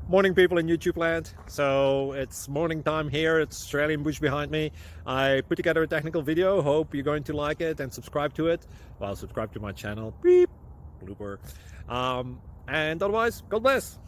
Morning, people in YouTube land. So it's morning time here. It's Australian bush behind me. I put together a technical video. Hope you're going to like it and subscribe to it. Well, subscribe to my channel. Beep. Blooper. And otherwise, God bless.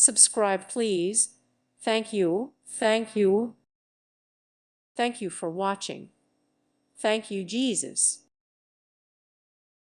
Subscribe, please. Thank you. Thank you. Thank you for watching. Thank you, Jesus.